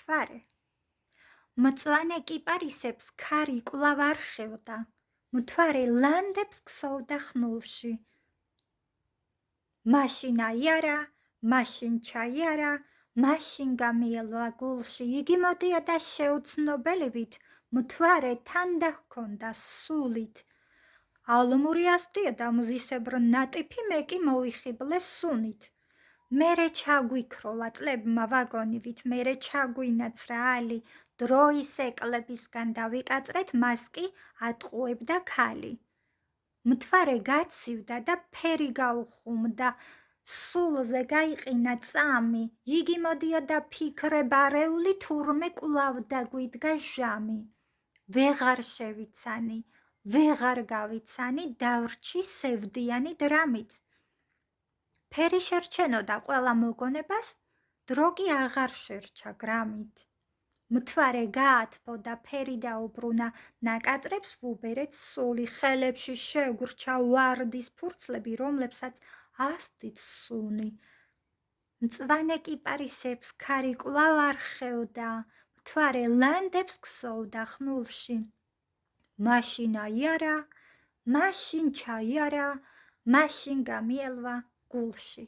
მთვარე. მწვანე კიპარისებს ქარი კვლავ არ ხევდა. მთვარე ლანდებს ქსოვდა ხნულში. მაშინ აიარა, მაშინ ჩაიარა, მაშინ გამიელვა გულში. იგი მოდიოდა შეუცნობელივით, მთვარე თან დაჰქონდა სულით. ალმური ასდიოდა მზისებრ ნატიფი, მე კი მოვიხიბლე სუნით. მერე ჩაგვიქროლა წლებმა ვაგონივით, მერე ჩაგვინაცრა ალი, დროის ეკლებისგან დავიკაწრეთ, მას კი ატყუებდა ქალი. მთვარე გაცივდა და ფერი გაუხუმდა, სულზე გაიყინა წამი, იგი მოდიოდა ფიქრებარეული, თურმე კვლავ დაგვიდგა ჟამი. ვეღარ შევიცანი, ვეღარ გავიცანი, დავრჩი სევდიანი დრამით. ფერი შერჩენოდა ყველა მოგონებას, დრო კი აღარ შერჩა გრამით. მთვარე გაათბოდა, ფერი დაუბრუნა, ნაკაწრებს ვუბერეთ სული, ხელებში შეგვრჩა ვარდის ფურცლები, რომლებსაც ასდით სუნი. მწვანე კიპარისებს ქარი კვლავ არ ხევდა, მთვარე ლანდებს ქსოვდა ხნულში. მაშინ აიარა, მაშინ ჩაიარა, მაშინ გამიელვა გულში.